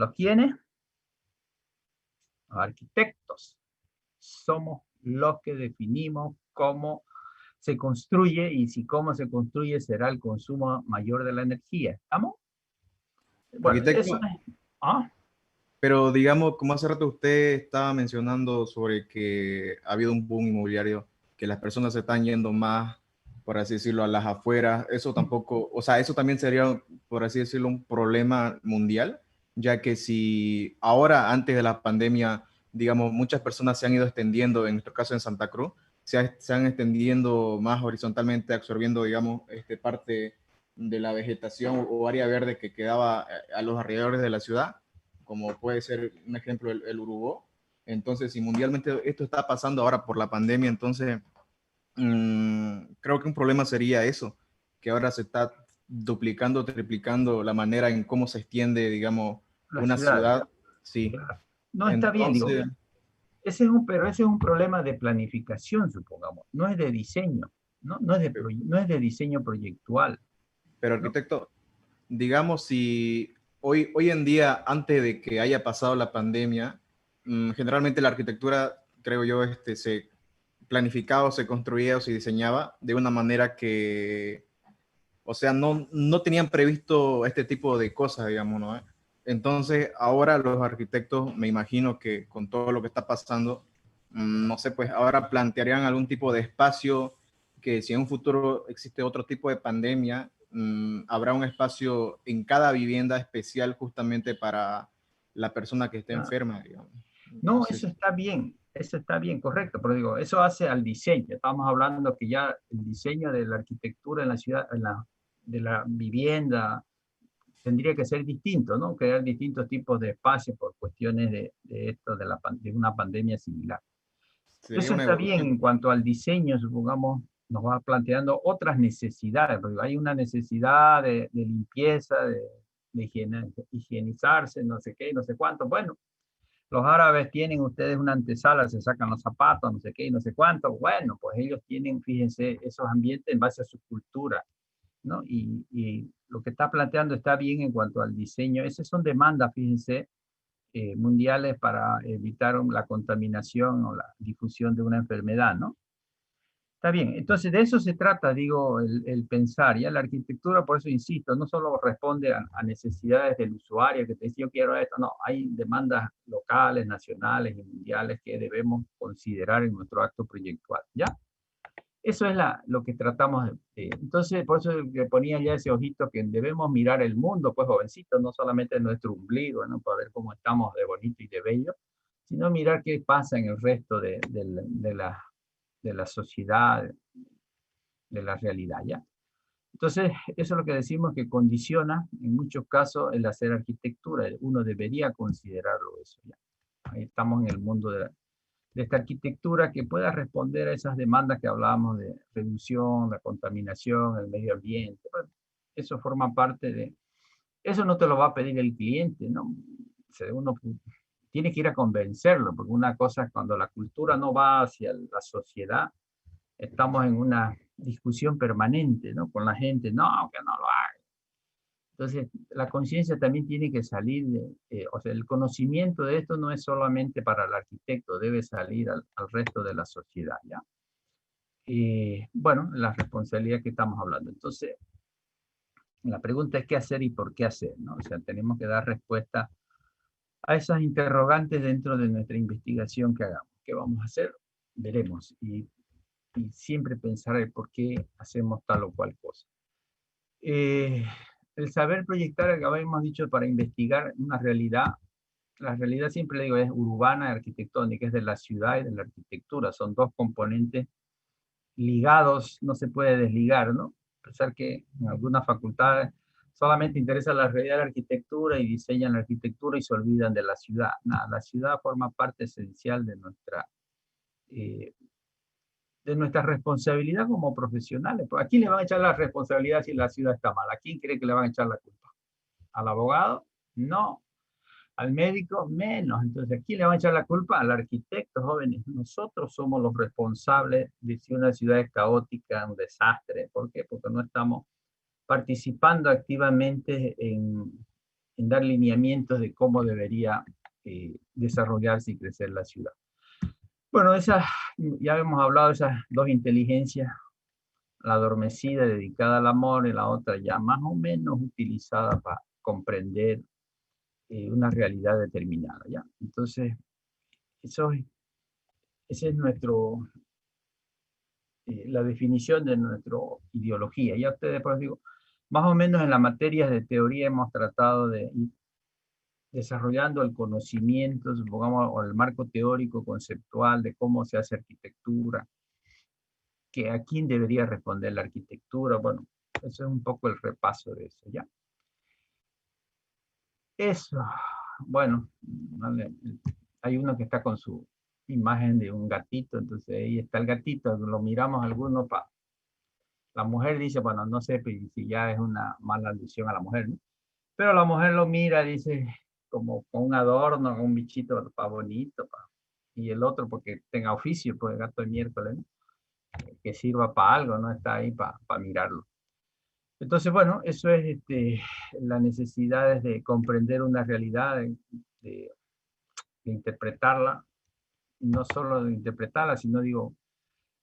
¿Los quiénes? Los arquitectos. Somos los que definimos cómo se construye y si cómo se construye será el consumo mayor de la energía. ¿Estamos? Bueno, eso Arquitecto, es... ¿Ah? pero digamos, como hace rato usted estaba mencionando sobre que ha habido un boom inmobiliario, que las personas se están yendo más, por así decirlo, a las afueras, eso tampoco, o sea, eso también sería, por así decirlo, un problema mundial, ya que si ahora, antes de la pandemia, digamos, muchas personas se han ido extendiendo, en nuestro caso en Santa Cruz, se han extendiendo más horizontalmente, absorbiendo, digamos, parte de la vegetación o área verde que quedaba a los alrededores de la ciudad, como puede ser un ejemplo el Urubó. Entonces, si mundialmente esto está pasando ahora por la pandemia, entonces creo que un problema sería eso, que ahora se está duplicando, triplicando la manera en cómo se extiende, digamos, La una ciudad, ciudad. Sí. claro. No está bien, digo, Entonces, pero ese es un problema de planificación, supongamos, no es de diseño, no es de diseño proyectual, pero ¿no? arquitecto, digamos, si hoy en día, antes de que haya pasado la pandemia, generalmente la arquitectura, creo yo, se planificaba o se construía o se diseñaba de una manera que, o sea, no tenían previsto este tipo de cosas, digamos, ¿no? Entonces, ahora los arquitectos, me imagino que con todo lo que está pasando, no sé, pues ahora plantearían algún tipo de espacio que si en un futuro existe otro tipo de pandemia, habrá un espacio en cada vivienda especial justamente para la persona que esté Ah, enferma, digamos. no, Entonces, eso está bien, correcto, pero digo, eso hace al diseño. Estamos hablando que ya el diseño de la arquitectura en la ciudad, de la vivienda, tendría que ser distinto, ¿no? Crear distintos tipos de espacios por cuestiones de esto, de una pandemia similar. sería Eso una está bien evolución. en cuanto al diseño, supongamos, nos va planteando otras necesidades, porque hay una necesidad de limpieza, higienizarse, no sé qué, no sé cuánto. Bueno, los árabes tienen ustedes una antesala, se sacan los zapatos, no sé qué, y no sé cuánto. Bueno, pues ellos tienen, fíjense, esos ambientes en base a su cultura, ¿no? Y lo que está planteando está bien en cuanto al diseño. Esas son demandas, fíjense, mundiales para evitar la contaminación o la difusión de una enfermedad, ¿no? Está bien, entonces de eso se trata, digo, el pensar, ya la arquitectura, por eso insisto, no solo responde a necesidades del usuario que te dice yo quiero esto, no, hay demandas locales, nacionales y mundiales que debemos considerar en nuestro acto proyectual, ¿ya? Eso es lo que tratamos entonces, por eso le ponía ya ese ojito que debemos mirar el mundo, pues jovencito, no solamente nuestro ombligo, ¿no? Para ver cómo estamos de bonito y de bello, sino mirar qué pasa en el resto de la sociedad, de la realidad, ¿ya? Entonces, eso es lo que decimos que condiciona en muchos casos el hacer arquitectura. Uno debería considerarlo eso, ¿ya? Ahí estamos en el mundo de esta arquitectura que pueda responder a esas demandas que hablábamos de reducción, la contaminación, el medio ambiente. Bueno, eso forma parte de... Eso no te lo va a pedir el cliente, ¿no? O sea, uno tiene que ir a convencerlo, porque una cosa es cuando la cultura no va hacia la sociedad, estamos en una discusión permanente, ¿no? Con la gente, no, que no lo haga. Entonces, la conciencia también tiene que salir, o sea, el conocimiento de esto no es solamente para el arquitecto, debe salir al resto de la sociedad, ¿ya? Bueno, la responsabilidad que estamos hablando. Entonces, la pregunta es qué hacer y por qué hacer, ¿no? O sea, tenemos que dar respuesta a esas interrogantes dentro de nuestra investigación que hagamos. ¿Qué vamos a hacer? Veremos. Y siempre pensar el por qué hacemos tal o cual cosa. Eh, el saber proyectar, que habíamos dicho, para investigar una realidad, la realidad siempre le digo es urbana y arquitectónica, es de la ciudad y de la arquitectura, son dos componentes ligados, no se puede desligar, ¿no? A pesar que en algunas facultades solamente interesa la realidad de la arquitectura y diseñan la arquitectura y se olvidan de la ciudad. Nada, la ciudad forma parte esencial eh, de nuestra responsabilidad como profesionales. ¿A quién le van a echar la responsabilidad si la ciudad está mal? ¿A quién cree que le van a echar la culpa? ¿Al abogado? No. ¿Al médico? Menos. Entonces, ¿a quién le van a echar la culpa? Al arquitecto, jóvenes. Nosotros somos los responsables de si una ciudad es caótica, un desastre. ¿Por qué? Porque no estamos participando activamente en dar lineamientos de cómo debería desarrollarse y crecer la ciudad. Bueno, ya hemos hablado de esas dos inteligencias, la adormecida dedicada al amor y la otra ya más o menos utilizada para comprender una realidad determinada, ¿ya? Entonces, ese es la definición de nuestra ideología. Ya ustedes, por eso digo, más o menos en las materias de teoría hemos tratado de ir desarrollando el conocimiento, supongamos, o el marco teórico conceptual de cómo se hace arquitectura, que a quién debería responder la arquitectura. Bueno, eso es un poco el repaso de eso, ¿ya? Eso, bueno, vale, hay uno que está con su imagen de un gatito, entonces ahí está el gatito, lo miramos algunos para... La mujer dice, bueno, no sé si ya es una mala alusión a la mujer, ¿no? Pero la mujer lo mira, dice, como con un adorno, con un bichito para bonito, y el otro porque tenga oficio, pues gato de miércoles, ¿no? Que sirva para algo, no está ahí para mirarlo. Entonces, bueno, eso es la necesidad de comprender una realidad, de interpretarla, no solo de interpretarla, sino digo,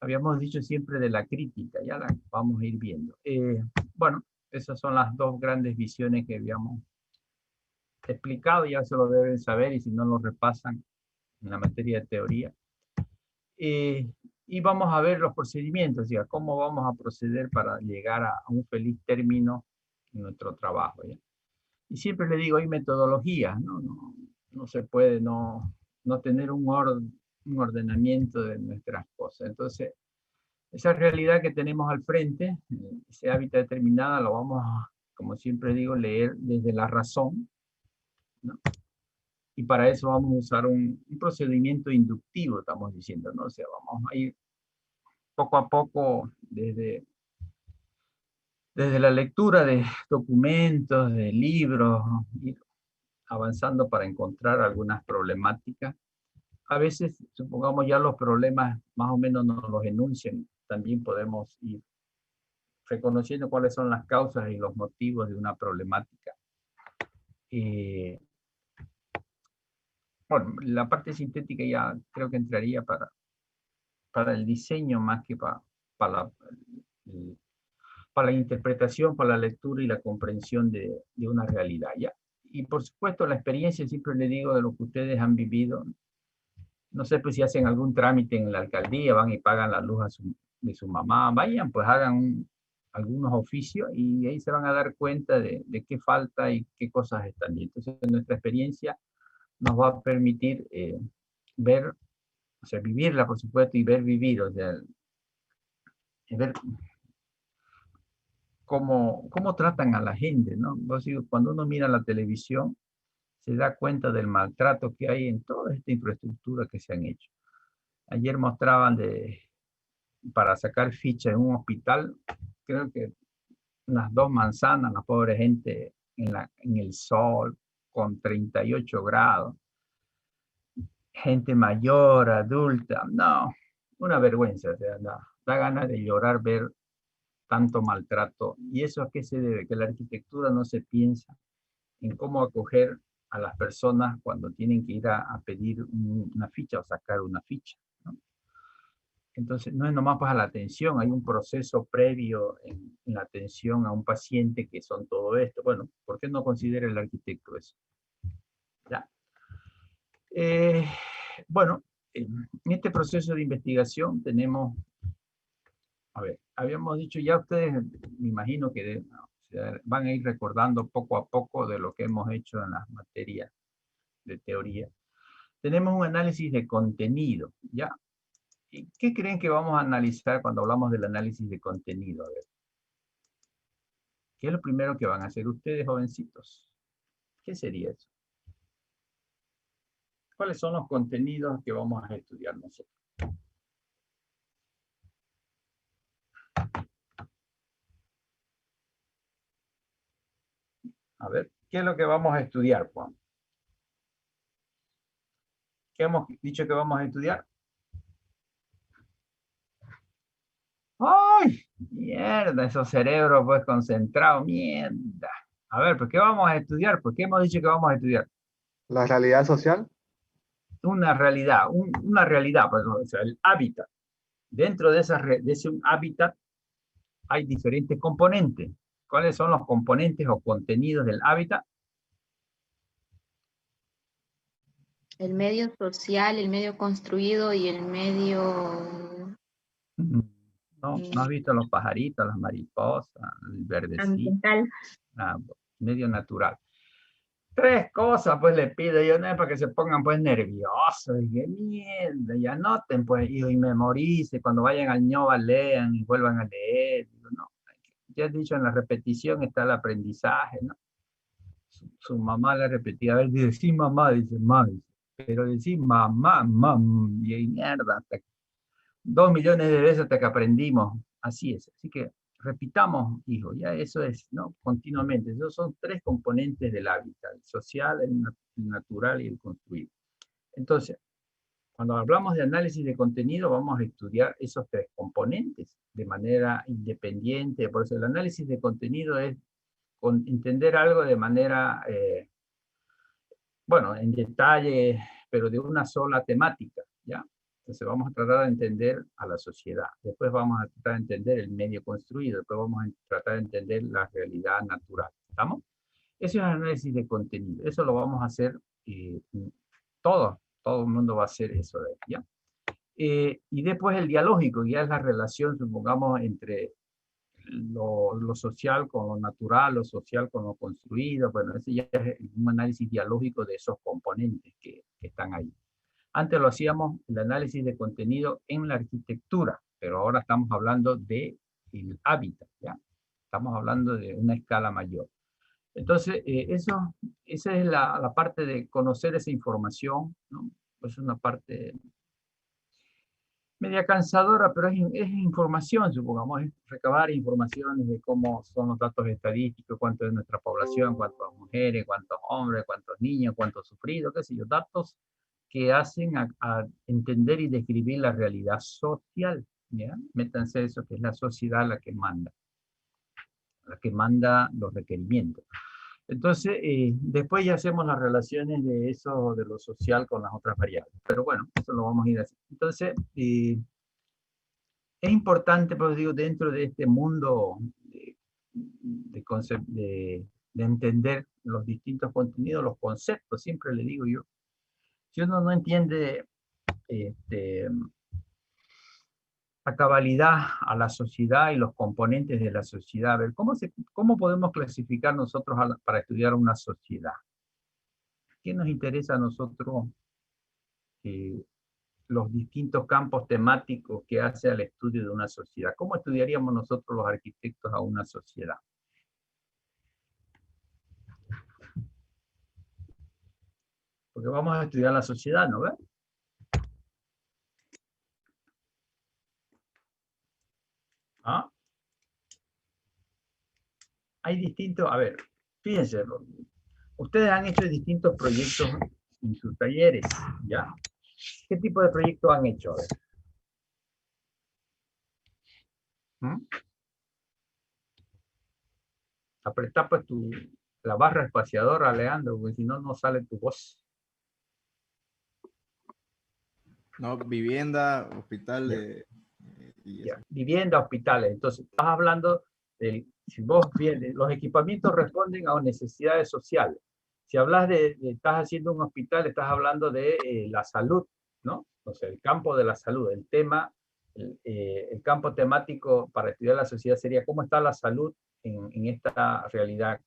habíamos dicho siempre de la crítica, ya la vamos a ir viendo. Bueno, esas son las dos grandes visiones que habíamos explicado, ya se lo deben saber y si no lo repasan en la materia de teoría. Y vamos a ver los procedimientos, ya, cómo vamos a proceder para llegar a un feliz término en nuestro trabajo, ¿ya? Y siempre le digo, hay metodologías, ¿no? No se puede no tener un ordenamiento de nuestras cosas. Entonces, esa realidad que tenemos al frente, ese hábitat determinada, lo vamos a, como siempre digo, leer desde la razón, ¿no? Y para eso vamos a usar un procedimiento inductivo, estamos diciendo, ¿no? O sea, vamos a ir poco a poco desde la lectura de documentos, de libros, ir avanzando para encontrar algunas problemáticas. A veces, supongamos ya los problemas más o menos nos los enuncian, también podemos ir reconociendo cuáles son las causas y los motivos de una problemática. Bueno, la parte sintética ya creo que entraría para el diseño más que para la interpretación, para la lectura y la comprensión de una realidad, ¿ya? Y por supuesto la experiencia, siempre le digo, de lo que ustedes han vivido. No sé pues si hacen algún trámite en la alcaldía, van y pagan la luz de su mamá, vayan, pues hagan algunos oficios y ahí se van a dar cuenta de qué falta y qué cosas están bien. Entonces nuestra experiencia nos va a permitir ver, o sea, vivirla por supuesto y ver vivir, o sea, ver cómo tratan a la gente, ¿no? Cuando uno mira la televisión, se da cuenta del maltrato que hay en toda esta infraestructura que se han hecho. Ayer mostraban para sacar ficha en un hospital, creo que unas 2 manzanas, la pobre gente en el sol, con 38 grados, gente mayor, adulta, no, una vergüenza, o sea, da ganas de llorar ver tanto maltrato. ¿Y eso a qué se debe? Que la arquitectura no se piensa en cómo acoger a las personas cuando tienen que ir a pedir una ficha o sacar una ficha, ¿no? Entonces, no es nomás para la atención, hay un proceso previo en la atención a un paciente que son todo esto. Bueno, ¿por qué no considera el arquitecto eso? ¿Ya? Bueno, en este proceso de investigación tenemos, a ver, habíamos dicho ya ustedes, me imagino que o sea, van a ir recordando poco a poco de lo que hemos hecho en las materias de teoría. Tenemos un análisis de contenido, ¿ya? ¿Y qué creen que vamos a analizar cuando hablamos del análisis de contenido? A ver, ¿qué es lo primero que van a hacer ustedes, jovencitos? ¿Qué sería eso? ¿Cuáles son los contenidos que vamos a estudiar nosotros? A ver, ¿qué es lo que vamos a estudiar, Juan? ¿Qué hemos dicho que vamos a estudiar? ¡Ay! Mierda, esos cerebros pues concentrados, mierda. A ver, ¿por qué vamos a estudiar? ¿Por qué hemos dicho que vamos a estudiar? La realidad social. Una realidad, pues, o sea, el hábitat. Dentro de, de ese hábitat hay diferentes componentes. ¿Cuáles son los componentes o contenidos del hábitat? El medio social, el medio construido y el medio No, ¿no has visto los pajaritos, las mariposas, el verdecito? ambiental. Ah, medio natural. Tres cosas, pues le pido yo, no es para que se pongan pues nerviosos, y qué mierda, y anoten pues, y memoricen, cuando vayan al ñoba lean y vuelvan a leer. Digo, no, ya he dicho, en la repetición está el aprendizaje, ¿no? Su mamá le repetía, a ver, dice, sí mamá, dice, mamá, pero decir mamá, mamá, y ahí mierda, hasta 2 millones de veces hasta que aprendimos, así es, así que repitamos, hijo, ya eso es, ¿no? Continuamente, esos son tres componentes del hábitat, el social, el natural y el construido. Entonces, cuando hablamos de análisis de contenido, vamos a estudiar esos tres componentes de manera independiente, por eso el análisis de contenido es entender algo de manera, bueno, en detalle, pero de una sola temática, ¿ya? Entonces vamos a tratar de entender a la sociedad, después vamos a tratar de entender el medio construido, después vamos a tratar de entender la realidad natural, ¿estamos? Eso es análisis de contenido, eso lo vamos a hacer todo el mundo va a hacer eso de aquí, ¿ya? Y después el dialógico, ya es la relación, supongamos, entre lo social con lo natural, lo social con lo construido, bueno, ese ya es un análisis dialógico de esos componentes que están ahí. Antes lo hacíamos el análisis de contenido en la arquitectura, pero ahora estamos hablando de el hábitat, ¿ya? Estamos hablando de una escala mayor. Entonces, esa es la parte de conocer esa información, ¿no? Es una parte media cansadora, pero es información, supongamos, es recabar informaciones de cómo son los datos estadísticos, cuánto es nuestra población, cuántas mujeres, cuántos hombres, cuántos niños, cuántos sufridos, qué sé yo, datos que hacen a entender y describir la realidad social, ¿ya? Métanse eso, que es la sociedad la que manda los requerimientos. Entonces, después ya hacemos las relaciones de eso, de lo social con las otras variables. Pero bueno, eso lo vamos a ir haciendo. Entonces, es importante, pues digo, dentro de este mundo de entender los distintos contenidos, los conceptos, siempre le digo yo, si uno no entiende a cabalidad a la sociedad y los componentes de la sociedad, a ver, ¿cómo podemos clasificar nosotros para estudiar una sociedad? ¿Qué nos interesa a nosotros los distintos campos temáticos que hace al estudio de una sociedad? ¿Cómo estudiaríamos nosotros los arquitectos a una sociedad? Porque vamos a estudiar la sociedad, ¿no ves? ¿Ah? Hay distintos, a ver, fíjense, ustedes han hecho distintos proyectos en sus talleres, ¿ya? ¿Qué tipo de proyectos han hecho? A ver. Apretá pues la barra espaciadora, Leandro, porque si no, no sale tu voz. No, vivienda, hospital, vivienda, hospitales. Entonces, estás hablando de, si vos vienes, los equipamientos responden a necesidades sociales. Si hablas estás haciendo un hospital, estás hablando de la salud, ¿no? O sea, el campo de la salud, el tema, el campo temático para estudiar la sociedad sería cómo está la salud en esta realidad.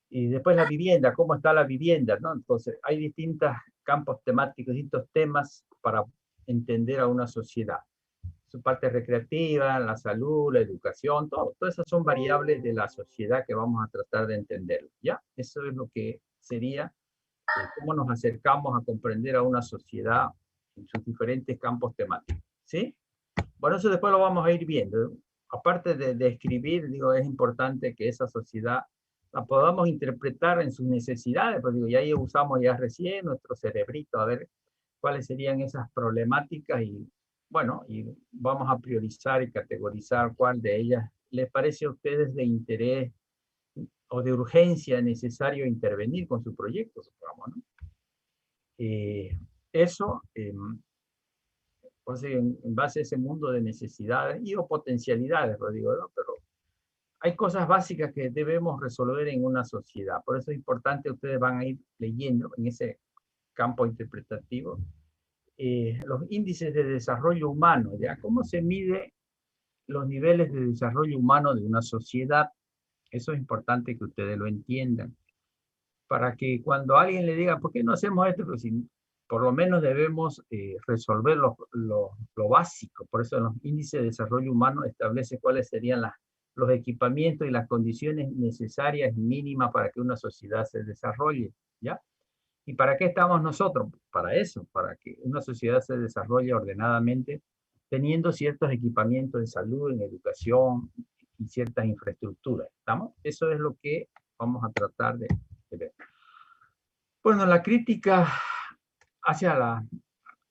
Y después la vivienda, cómo está la vivienda, ¿no? Entonces, hay distintos campos temáticos, distintos temas para entender a una sociedad. Su parte recreativa, la salud, la educación, todas esas son variables de la sociedad que vamos a tratar de entender, ¿ya? Eso es lo que sería cómo nos acercamos a comprender a una sociedad en sus diferentes campos temáticos, ¿sí? Bueno, eso después lo vamos a ir viendo. Aparte de escribir, digo, es importante que esa sociedad la podamos interpretar en sus necesidades, pues digo, ya ahí usamos ya recién nuestro cerebrito a ver cuáles serían esas problemáticas y bueno, y vamos a priorizar y categorizar cuál de ellas les parece a ustedes de interés o de urgencia necesario intervenir con su proyecto, supongamos, ¿no? Eso, pues en base a ese mundo de necesidades y o potencialidades, lo digo, ¿no? Pero hay cosas básicas que debemos resolver en una sociedad. Por eso es importante, ustedes van a ir leyendo en ese campo interpretativo, los índices de desarrollo humano, ¿ya? ¿Cómo se mide los niveles de desarrollo humano de una sociedad? Eso es importante que ustedes lo entiendan. Para que cuando alguien le diga, ¿por qué no hacemos esto? Pues si, por lo menos debemos resolver lo básico. Por eso los índices de desarrollo humano establece cuáles serían los equipamientos y las condiciones necesarias y mínimas para que una sociedad se desarrolle, ¿ya? ¿Y para qué estamos nosotros? Para eso, para que una sociedad se desarrolle ordenadamente, teniendo ciertos equipamientos en salud, en educación y ciertas infraestructuras. ¿Estamos? Eso es lo que vamos a tratar de ver. Bueno, la crítica hacia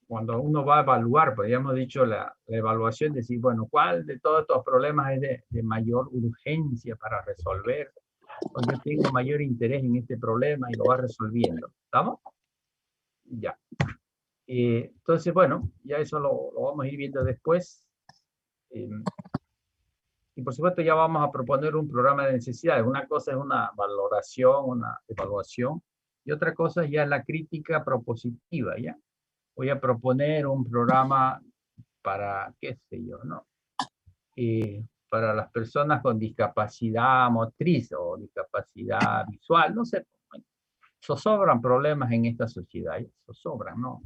cuando uno va a evaluar, pues ya hemos dicho la evaluación, decir, bueno, ¿cuál de todos estos problemas es de mayor urgencia para resolver? O yo tengo mayor interés en este problema y lo va resolviendo. ¿Estamos? Ya. Entonces, bueno, ya eso lo vamos a ir viendo después. Y por supuesto ya vamos a proponer un programa de necesidades. Una cosa es una valoración, una evaluación, y otra cosa ya es la crítica propositiva, ¿ya? Voy a proponer un programa para, qué sé yo, ¿no? Para las personas con discapacidad motriz o discapacidad visual, no sé. Zozobran problemas en esta sociedad, zozobran, ¿no?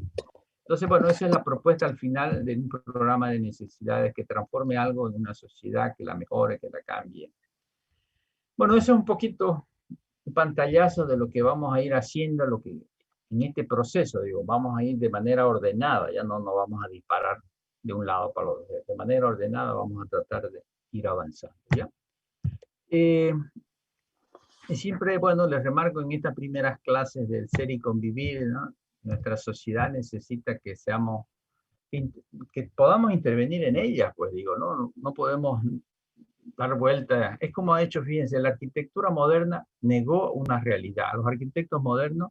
Entonces, bueno, esa es la propuesta al final de un programa de necesidades que transforme algo en una sociedad, que la mejore, que la cambie. Bueno, eso es un poquito un pantallazo de lo que vamos a ir haciendo, lo que en este proceso, digo, vamos a ir de manera ordenada, ya no nos vamos a disparar de un lado para el otro, de manera ordenada vamos a tratar de ir avanzando, ¿ya? Y siempre, bueno, les remarco en estas primeras clases del ser y convivir, ¿no? Nuestra sociedad necesita que seamos, que podamos intervenir en ella, pues digo, ¿no? No podemos dar vuelta. Es como ha hecho, fíjense, la arquitectura moderna negó una realidad. Los arquitectos modernos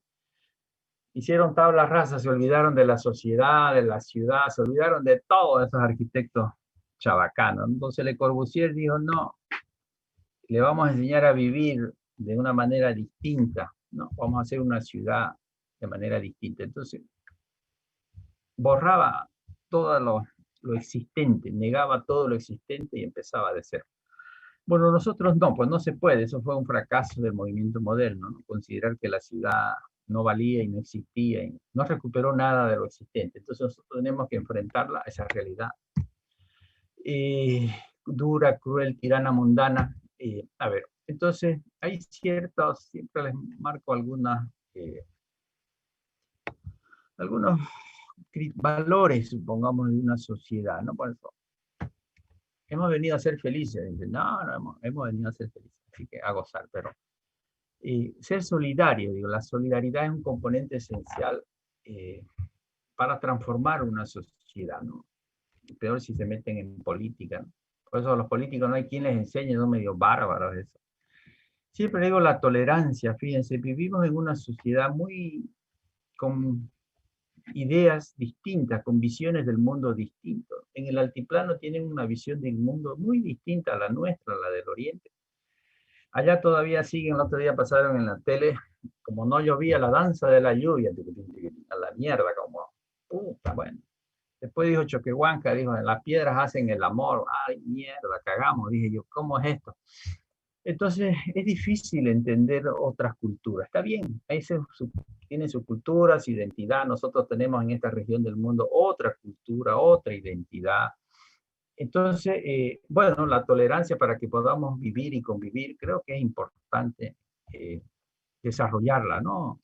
hicieron tabla rasa, se olvidaron de la sociedad, de la ciudad, se olvidaron de todos esos arquitectos chabacanos. Entonces Le Corbusier dijo, no, le vamos a enseñar a vivir de una manera distinta, ¿no? Vamos a hacer una ciudad de manera distinta. Entonces, borraba todo lo existente, negaba todo lo existente y empezaba de cero. Bueno, nosotros no, pues no se puede, eso fue un fracaso del movimiento moderno, ¿no? Considerar que la ciudad no valía y no existía, y no recuperó nada de lo existente. Entonces nosotros tenemos que enfrentarla a esa realidad. Dura, cruel, tirana, mundana. A ver, entonces hay ciertos, siempre les marco algunos valores, supongamos, de una sociedad, ¿no? Por eso, hemos venido a ser felices. Dicen, no, hemos venido a ser felices, así que a gozar, pero ser solidario, digo, la solidaridad es un componente esencial para transformar una sociedad, ¿no? Peor si se meten en política, ¿no? Por eso a los políticos no hay quien les enseñe, son medio bárbaros eso. Siempre digo la tolerancia, fíjense, vivimos en una sociedad muy con ideas distintas, con visiones del mundo distintas. En el altiplano tienen una visión del mundo muy distinta a la nuestra, la del oriente. Allá todavía siguen, el otro día pasaron en la tele, como no llovía, la danza de la lluvia, a la mierda, como, puta, bueno. Después dijo Choquehuanca, dijo, las piedras hacen el amor. Ay, mierda, cagamos, dije yo, ¿cómo es esto? Entonces, es difícil entender otras culturas. Está bien, tienen su cultura, su identidad. Nosotros tenemos en esta región del mundo otra cultura, otra identidad. Entonces, bueno, la tolerancia para que podamos vivir y convivir, creo que es importante desarrollarla, ¿no?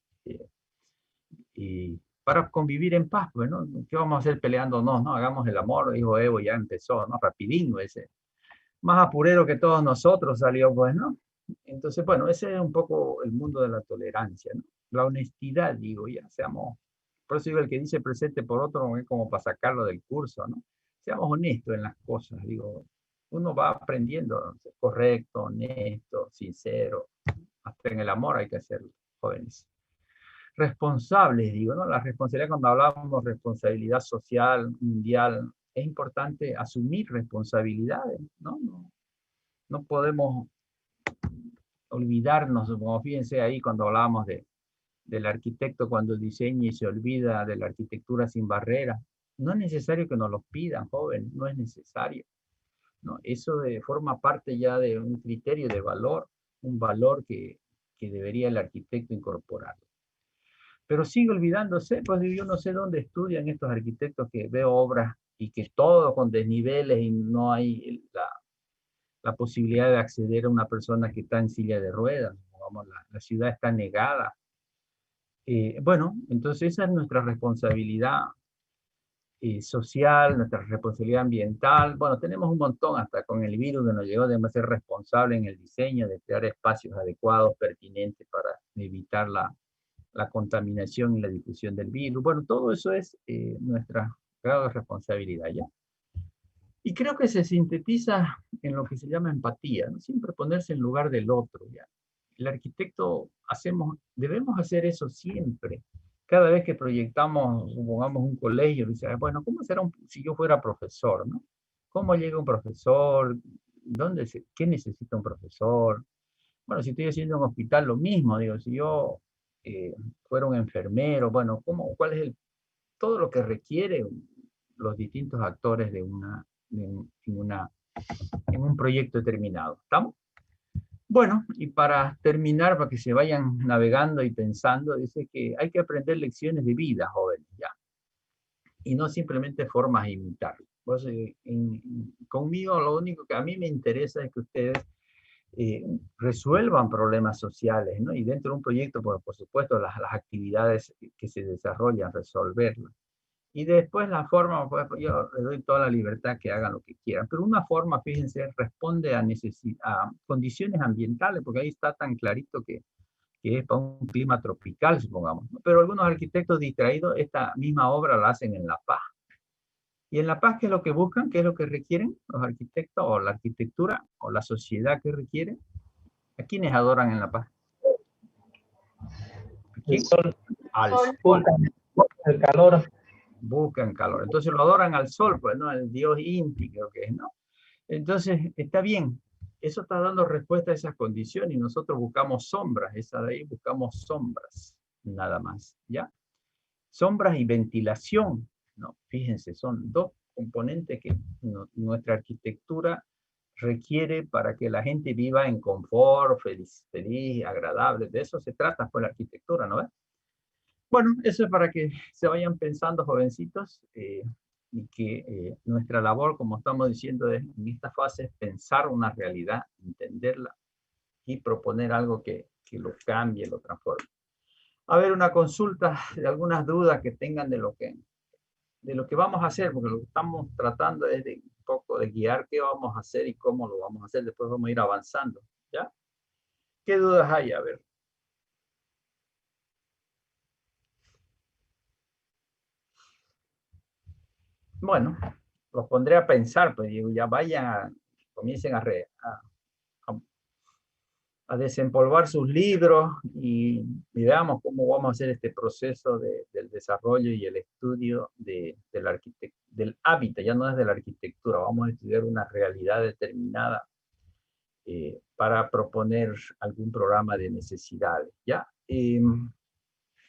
Y para convivir en paz, pues, ¿no? ¿Qué vamos a hacer peleándonos, no? Hagamos el amor, dijo Evo, ya empezó, ¿no? Rapidín, ese. Más apurero que todos nosotros salió, pues, ¿no? Entonces, bueno, ese es un poco el mundo de la tolerancia, ¿no? La honestidad, digo, ya seamos, por eso digo, el que dice presente por otro es como para sacarlo del curso, ¿no? Seamos honestos en las cosas, digo, uno va aprendiendo a ser correcto, honesto, sincero, hasta en el amor hay que hacerlo, jóvenes. Responsables, digo, ¿no? La responsabilidad, cuando hablamos de responsabilidad social, mundial, es importante asumir responsabilidades, ¿no? No podemos olvidarnos, como fíjense ahí cuando hablábamos del arquitecto cuando diseña y se olvida de la arquitectura sin barreras. No es necesario que nos lo pidan, joven, no es necesario, ¿no? Eso forma parte ya de un criterio de valor, un valor que debería el arquitecto incorporar. Pero sigue olvidándose, pues yo no sé dónde estudian estos arquitectos que veo obras y que todo con desniveles y no hay la posibilidad de acceder a una persona que está en silla de ruedas. Vamos, la ciudad está negada. Bueno, entonces esa es nuestra responsabilidad social, nuestra responsabilidad ambiental. Bueno, tenemos un montón hasta con el virus que nos llegó, debemos ser responsables en el diseño, de crear espacios adecuados, pertinentes para evitar la contaminación y la difusión del virus. Bueno, todo eso es nuestra grado de responsabilidad, ¿ya? Y creo que se sintetiza en lo que se llama empatía, ¿no? Siempre ponerse en lugar del otro, ¿ya? El arquitecto debemos hacer eso siempre. Cada vez que proyectamos, supongamos un colegio, dice, bueno, ¿cómo será si yo fuera profesor, ¿no? ¿Cómo llega un profesor? ¿Qué necesita un profesor? Bueno, si estoy haciendo un hospital, lo mismo, digo, si yo fuera un enfermero, bueno, ¿cuál es todo lo que requiere los distintos actores en un proyecto determinado? ¿Estamos? Bueno, y para terminar, para que se vayan navegando y pensando, dice que hay que aprender lecciones de vida, jóvenes, ya. Y no simplemente formas de imitar. Pues, conmigo lo único que a mí me interesa es que ustedes resuelvan problemas sociales, ¿no? Y dentro de un proyecto, pues, por supuesto, las actividades que se desarrollan, resolverlas. Y después la forma, pues, yo les doy toda la libertad que hagan lo que quieran. Pero una forma, fíjense, responde a condiciones ambientales, porque ahí está tan clarito que es para un clima tropical, supongamos, ¿no? Pero algunos arquitectos distraídos, esta misma obra la hacen en La Paz. Y en La Paz, ¿qué es lo que buscan? ¿Qué es lo que requieren los arquitectos o la arquitectura o la sociedad que requiere? ¿A quiénes adoran en La Paz? ¿A quién? El sol. Al sol. El calor. Buscan calor. Entonces lo adoran al sol, pues, ¿no? El dios Inti, creo que es, ¿no? Entonces, está bien. Eso está dando respuesta a esas condiciones y nosotros buscamos sombras. Esa de ahí buscamos sombras, nada más, ¿ya? Sombras y ventilación, ¿no? Fíjense, son dos componentes que nuestra arquitectura requiere para que la gente viva en confort, feliz, agradable. De eso se trata, pues, la arquitectura, ¿no ves? Bueno, eso es para que se vayan pensando, jovencitos, y que nuestra labor, como estamos diciendo en esta fase, es pensar una realidad, entenderla y proponer algo que lo cambie, lo transforme. A ver, una consulta de algunas dudas que tengan de lo que vamos a hacer, porque lo que estamos tratando es de un poco de guiar qué vamos a hacer y cómo lo vamos a hacer. Después vamos a ir avanzando, ¿ya? ¿Qué dudas hay? A ver. Bueno, los pondré a pensar, pues digo, ya vayan, comiencen a desempolvar sus libros y veamos cómo vamos a hacer este proceso del desarrollo y el estudio del hábitat, ya no es de la arquitectura, vamos a estudiar una realidad determinada para proponer algún programa de necesidades, ¿ya?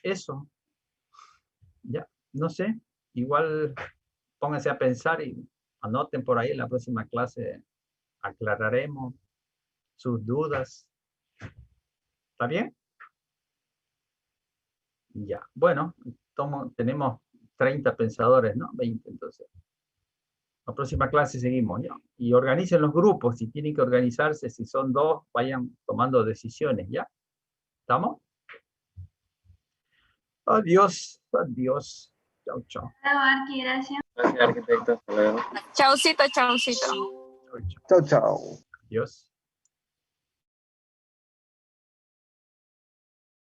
Eso, ya, no sé, igual pónganse a pensar y anoten por ahí en la próxima clase, aclararemos sus dudas. ¿Está bien? Ya, bueno, tenemos 30 pensadores, ¿no? 20, entonces. La próxima clase seguimos, ¿ya? Y organicen los grupos, si tienen que organizarse, si son 2, vayan tomando decisiones, ¿ya? ¿Estamos? Adiós, adiós. Chao, chao. Arqui, gracias. Gracias, arquitecto. Hasta luego. Chaucito, chaucito. Chao, chao. Chao, chao. Adiós.